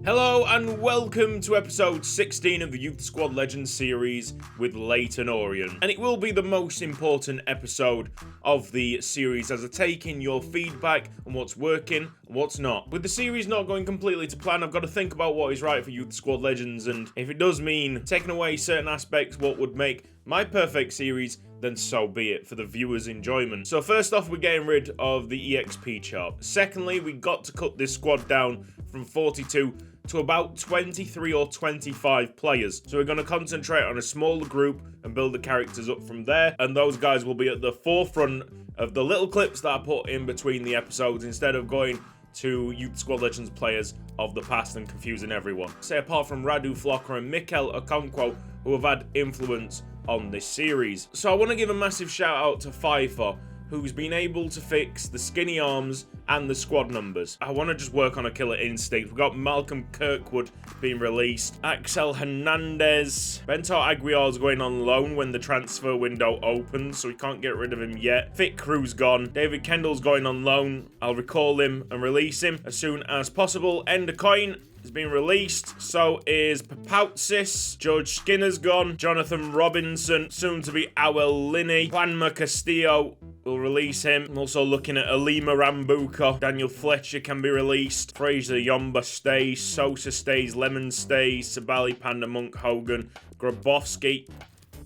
Hello and welcome to episode 16 of the Youth Squad Legends series with Leyton Orient. And it will be the most important episode of the series as I take in your feedback on what's working and what's not. With the series not going completely to plan, I've got to think about what is right for Youth Squad Legends, and if it does mean taking away certain aspects what would make my perfect series, then so be it for the viewer's enjoyment. So first off, we're getting rid of the EXP chart. Secondly, we got to cut this squad down from 42 to about 23 or 25 players. So we're going to concentrate on a smaller group and build the characters up from there. And those guys will be at the forefront of the little clips that I put in between the episodes instead of going to Youth Squad Legends players of the past and confusing everyone. Say apart from Radu Flocker and Mikel Okonkwo, who have had influence on this series. So I want to give a massive shout out to FIFA, who's been able to fix the skinny arms and the squad numbers. I want to just work on a killer instinct. We've got Malcolm Kirkwood being released, Axel Hernandez, Bento Aguiar's going on loan when the transfer window opens, so we can't get rid of him yet. Fit Crew's gone, David Kendall's going on loan. I'll recall him and release him as soon as possible. Ender Coin has been released, so is Papoutsis. George Skinner's gone. Jonathan Robinson, soon to be Awel Linney. Juanma Castillo, we'll release him. I'm also looking at Alima Rambuka. Daniel Fletcher can be released. Fraser Yomba stays. Sosa stays. Lemon stays. Sabali, Panda, Monk, Hogan. Grabowski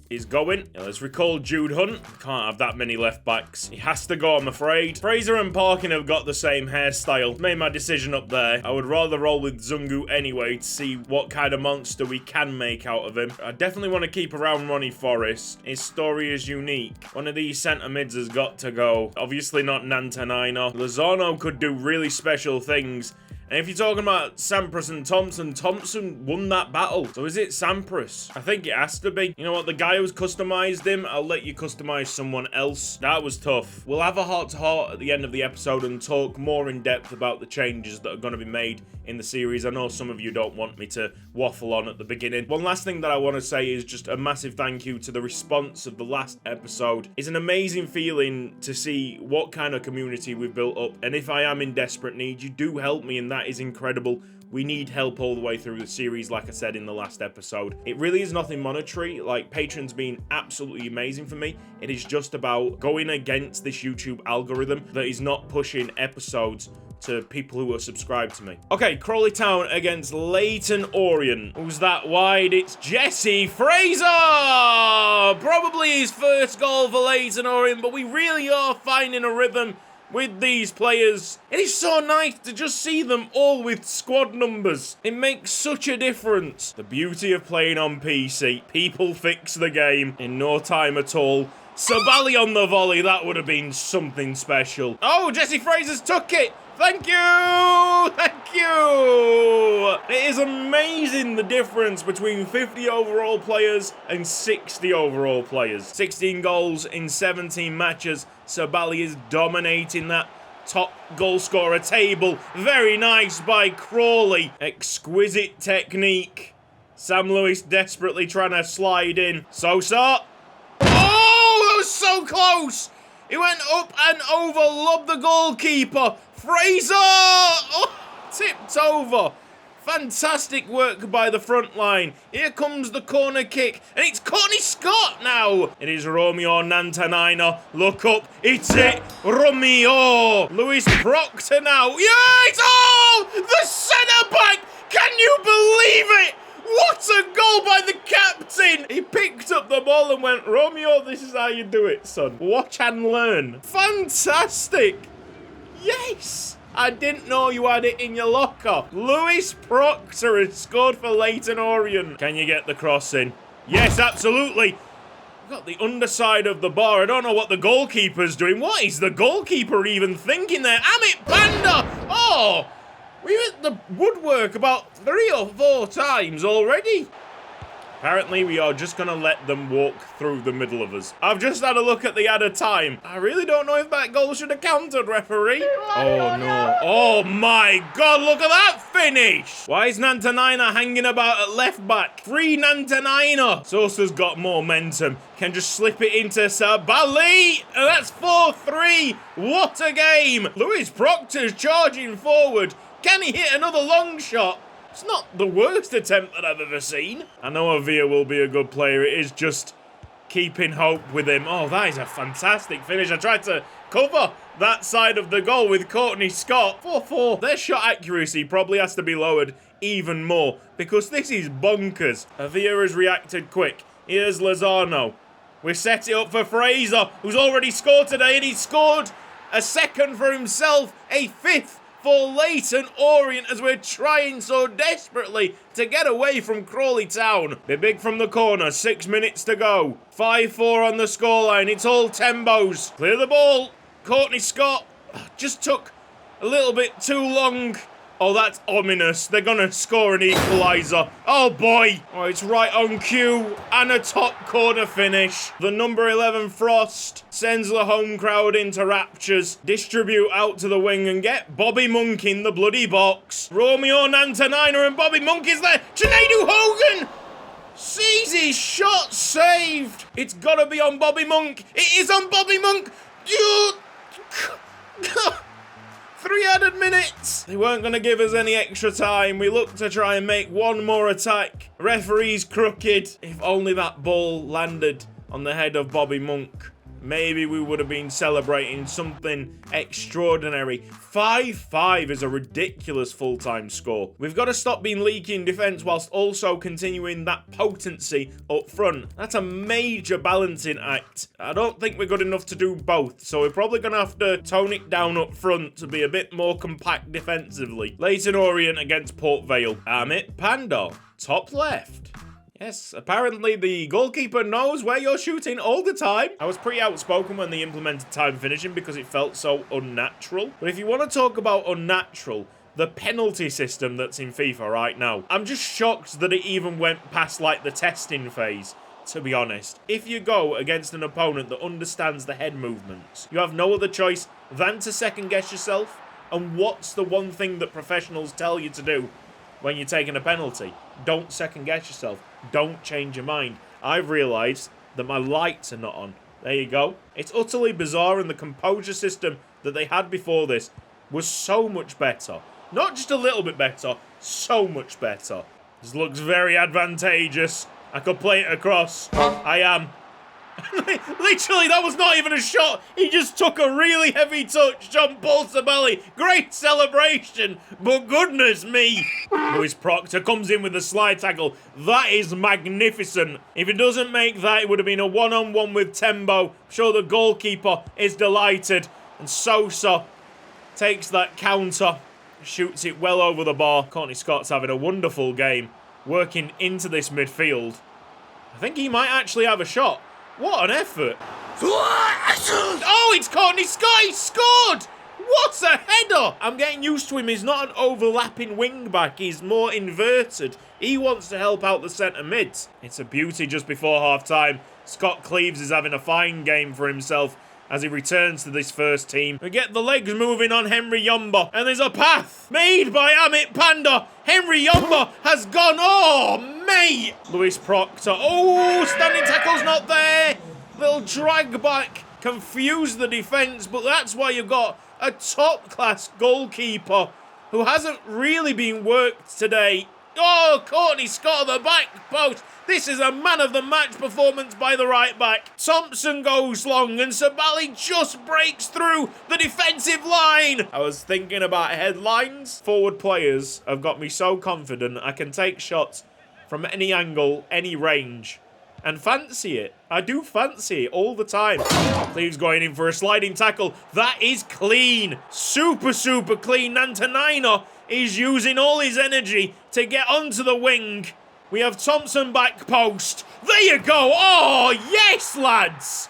is going. Now, let's recall Jude Hunt. Can't have that many left backs. He has to go, I'm afraid. Fraser and Parkin have got the same hairstyle. Made my decision up there. I would rather roll with Zungu anyway to see what kind of monster we can make out of him. I definitely want to keep around Ronnie Forrest. His story is unique. One of these centre mids has got to go. Obviously not Nantanaino. Lozano could do really special things. And if you're talking about Sampras and Thompson, Thompson won that battle. So is it Sampras? I think it has to be. You know what? The guy who's customized him, I'll let you customize someone else. That was tough. We'll have a heart-to-heart at the end of the episode and talk more in depth about the changes that are going to be made in the series. I know some of you don't want me to waffle on at the beginning. One last thing that I want to say is just a massive thank you to the response of the last episode. It's an amazing feeling to see what kind of community we've built up. And if I am in desperate need, you do help me, and that is incredible. We need help all the way through the series, like I said in the last episode. It really is nothing monetary. Like, patrons been absolutely amazing for me. It is just about going against this YouTube algorithm that is not pushing episodes to people who are subscribed to me. Okay, Crawley Town against Leyton Orient. Who's that wide? It's Jesse Fraser! Probably his first goal for Leyton Orient, but we really are finding a rhythm with these players. It is so nice to just see them all with squad numbers. It makes such a difference. The beauty of playing on PC. People fix the game in no time at all. Sabali on the volley, that would have been something special. Oh, Jesse Fraser's took it. Thank you! Thank you! It is amazing the difference between 50 overall players and 60 overall players. 16 goals in 17 matches. Sabali is dominating that top goal scorer table. Very nice by Crawley. Exquisite technique. Sam Lewis desperately trying to slide in. Sosa. Oh, that was so close! He went up and over, lobbed the goalkeeper. Fraser! Oh, tipped over. Fantastic work by the front line. Here comes the corner kick, and it's Courtney Scott now. It is Romeo Nantanaino. Look up, it's it, Romeo. Lewis Proctor now. Yes! Oh, the centre back. Can you believe it? What a goal by the captain! He picked up the ball and went, Romeo, this is how you do it, son. Watch and learn. Fantastic. Yes! I didn't know you had it in your locker. Lewis Proctor has scored for Leyton Orient. Can you get the cross in? Yes, absolutely. Got the underside of the bar. I don't know what the goalkeeper's doing. What is the goalkeeper even thinking there? Amit Banda! Oh! We've hit the woodwork about 3 or 4 times already. Apparently, we are just going to let them walk through the middle of us. I've just had a look at the added time. I really don't know if that goal should have counted, referee. Oh, no. Oh, my God. Look at that finish. Why is Nantanaina hanging about at left back? Free Nantanaina. Sosa's got momentum. Can just slip it into Sabali. And that's 4-3. What a game. Lewis Proctor's charging forward. Can he hit another long shot? It's not the worst attempt that I've ever seen. I know Avia will be a good player. It is just keeping hope with him. Oh, that is a fantastic finish. I tried to cover that side of the goal with Courtney Scott. 4-4. Their shot accuracy probably has to be lowered even more because this is bonkers. Avia has reacted quick. Here's Lozano. We set it up for Fraser, who's already scored today, and he scored a second for himself, a fifth for Leyton Orient as we're trying so desperately to get away from Crawley Town. Be big from the corner, 6 minutes to go. 5-4 on the scoreline, it's all Tembo's. Clear the ball. Courtney Scott just took a little bit too long. Oh, that's ominous. They're going to score an equaliser. Oh, boy. Oh, it's right on cue. And a top corner finish. The number 11 Frost sends the home crowd into raptures. Distribute out to the wing and get Bobby Monk in the bloody box. Romeo Nantanina and Bobby Monk is there. Sinead Hogan sees his shot saved. It's got to be on Bobby Monk. It is on Bobby Monk. 3 added minutes. They weren't going to give us any extra time. We looked to try and make one more attack. Referee's crooked. If only that ball landed on the head of Bobby Monk, maybe we would have been celebrating something extraordinary. 5-5 is a ridiculous full-time score. We've got to stop being leaky in defence whilst also continuing that potency up front. That's a major balancing act. I don't think we're good enough to do both, so we're probably going to have to tone it down up front to be a bit more compact defensively. Leyton Orient against Port Vale. Amit Pando, top left. Yes, apparently the goalkeeper knows where you're shooting all the time. I was pretty outspoken when they implemented time finishing because it felt so unnatural. But if you want to talk about unnatural, the penalty system that's in FIFA right now, I'm just shocked that it even went past like the testing phase, to be honest. If you go against an opponent that understands the head movements, you have no other choice than to second guess yourself. And what's the one thing that professionals tell you to do when you're taking a penalty? Don't second guess yourself. Don't change your mind. I've realised that my lights are not on. There you go. It's utterly bizarre, and the composure system that they had before this was so much better. Not just a little bit better, so much better. This looks very advantageous. I could play it across. I am. Literally, that was not even a shot. He just took a really heavy touch. John Paul Sabelli. Great celebration. But goodness me. Lewis Proctor comes in with a slide tackle. That is magnificent. If it doesn't make that, it would have been a one-on-one with Tembo. I'm sure the goalkeeper is delighted. And Sosa takes that counter. Shoots it well over the bar. Courtney Scott's having a wonderful game. Working into this midfield. I think he might actually have a shot. What an effort. Oh, it's Courtney Scott. He scored. What a header. I'm getting used to him. He's not an overlapping wing-back. He's more inverted. He wants to help out the centre mids. It's a beauty just before half-time. Scott Cleves is having a fine game for himself as he returns to this first team. We get the legs moving on Henry Yomba. And there's a path made by Amit Panda. Henry Yomba has gone. Oh, mate. Lewis Proctor. Oh, standing tackle's not there. Little drag back. Confused the defence. But that's why you've got a top-class goalkeeper who hasn't really been worked today. Oh, Courtney Scott at the back post. This is a man-of-the-match performance by the right-back. Thompson goes long and Sabali just breaks through the defensive line. I was thinking about headlines. Forward players have got me so confident I can take shots from any angle, any range, and fancy it. I do fancy it all the time. Cleves going in for a sliding tackle. That is clean. Super, super clean. Nantanina is using all his energy to get onto the wing. We have Thompson back post. There you go. Oh, yes, lads.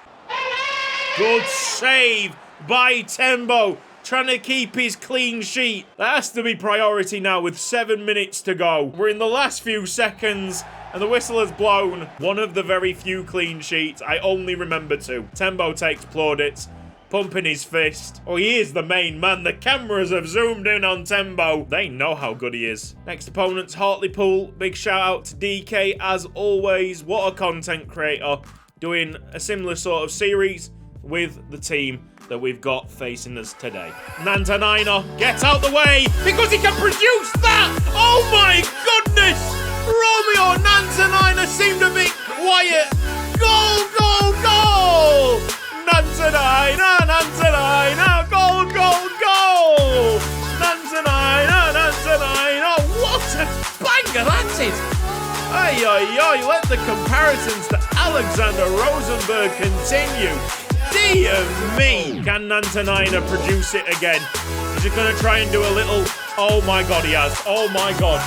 Good save by Tembo. Trying to keep his clean sheet. That has to be priority now with 7 minutes to go. We're in the last few seconds and the whistle has blown. One of the very few clean sheets. I only remember 2. Tembo takes plaudits. Pumping his fist. Oh, he is the main man. The cameras have zoomed in on Tembo. They know how good he is. Next opponent's Hartlepool. Big shout out to DK as always. What a content creator. Doing a similar sort of series with the team. that we've got facing us today. Nantanaina gets out the way because he can produce that! Oh my goodness! Romeo Nantanaina seemed a bit quiet. Goal, goal, goal! Nantanaina, Nantanaina, goal, goal, goal! Nantanaina, Nantanaina, what a banger that is! Ay, ay, ay, let the comparisons to Alexander Rosenberg continue. Dear me! Can Nantanaina produce it again? Is he going to try and do a little... Oh my god, he has. Oh my god.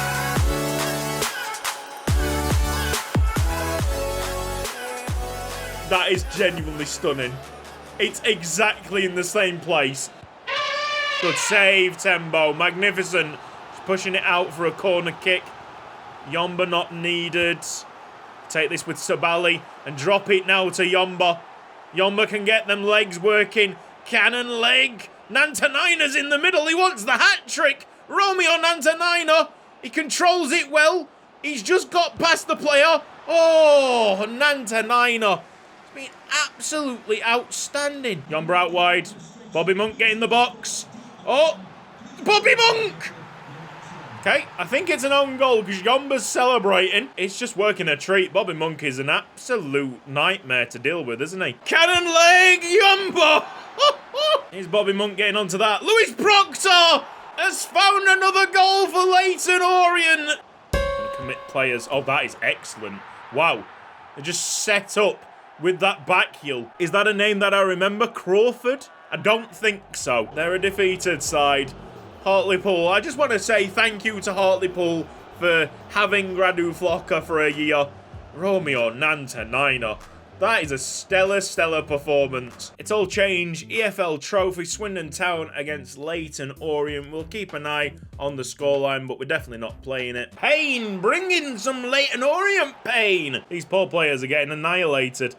That is genuinely stunning. It's exactly in the same place. Good save, Tembo. Magnificent. He's pushing it out for a corner kick. Yomba not needed. Take this with Sabali and drop it now to Yomba. Yomba can get them legs working. Cannon leg. Nantanaina's in the middle. He wants the hat trick. Romeo Nantanaina. He controls it well. He's just got past the player. Oh, Nantanaina. It's been absolutely outstanding. Yomba out wide. Bobby Monk getting the box. Oh, Bobby Monk. Okay, I think it's an own goal because Yomba's celebrating. It's just working a treat. Bobby Monk is an absolute nightmare to deal with, isn't he? Cannon leg, Yomba! Here's Bobby Monk getting onto that. Lewis Proctor has found another goal for Leyton Orient. Commit players. Oh, that is excellent. Wow. They're just set up with that back heel. Is that a name that I remember? Crawford? I don't think so. They're a defeated side. Hartlepool. I just want to say thank you to Hartlepool for having Radu Flocka for a year. Romeo Nantanaina. That is a stellar, stellar performance. It's all change. EFL Trophy, Swindon Town against Leyton Orient. We'll keep an eye on the scoreline, but we're definitely not playing it. Pain! Bring in some Leyton Orient pain! These poor players are getting annihilated.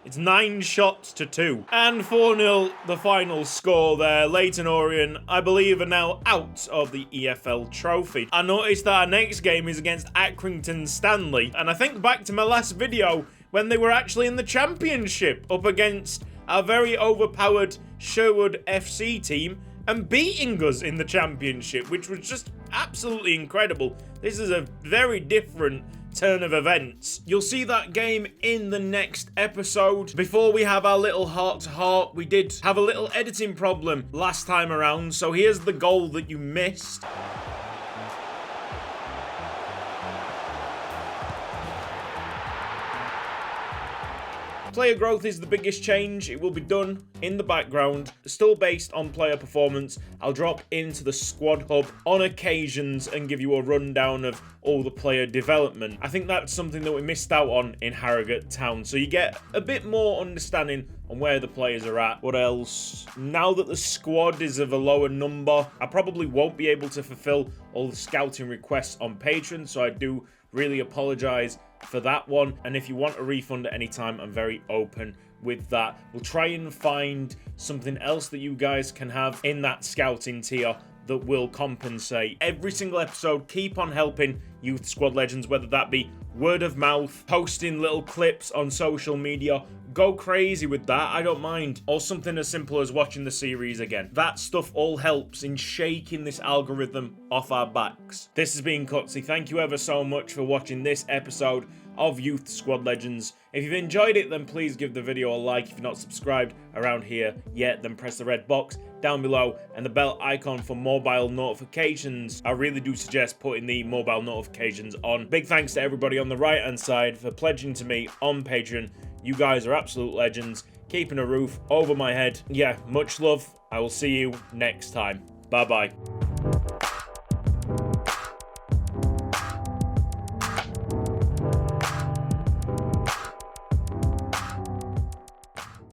It's 9 shots to 2. And 4-0, the final score there. Leyton Orient, I believe, are now out of the EFL Trophy. I noticed that our next game is against Accrington Stanley. And I think back to my last video when they were actually in the Championship up against our very overpowered Sherwood FC team and beating us in the Championship, which was just absolutely incredible. This is a very different turn of events. You'll see that game in the next episode. Before we have our little heart-to-heart, we did have a little editing problem last time around, so here's the goal that you missed. Player growth is the biggest change. It will be done in the background, still based on player performance. I'll drop into the squad hub on occasions and give you a rundown of all the player development. I think that's something that we missed out on in Harrogate Town, so you get a bit more understanding on where the players are at. What else? Now that the squad is of a lower number, I probably won't be able to fulfill all the scouting requests on Patreon, so I do really apologise for that one. And if you want a refund at any time, I'm very open with that. We'll try and find something else that you guys can have in that scouting tier that will compensate. Every single episode, keep on helping Youth Squad Legends, whether that be word of mouth, posting little clips on social media. Go crazy with that, I don't mind. Or something as simple as watching the series again. That stuff all helps in shaking this algorithm off our backs. This has been Cutsy. Thank you ever so much for watching this episode of Youth Squad Legends. If you've enjoyed it, then please give the video a like. If you're not subscribed around here yet, then press the red box down below and the bell icon for mobile notifications. I really do suggest putting the mobile notifications on. Big thanks to everybody on the right hand side for pledging to me on Patreon. You guys are absolute legends, keeping a roof over my head. Yeah, much love. I will see you next time. Bye bye.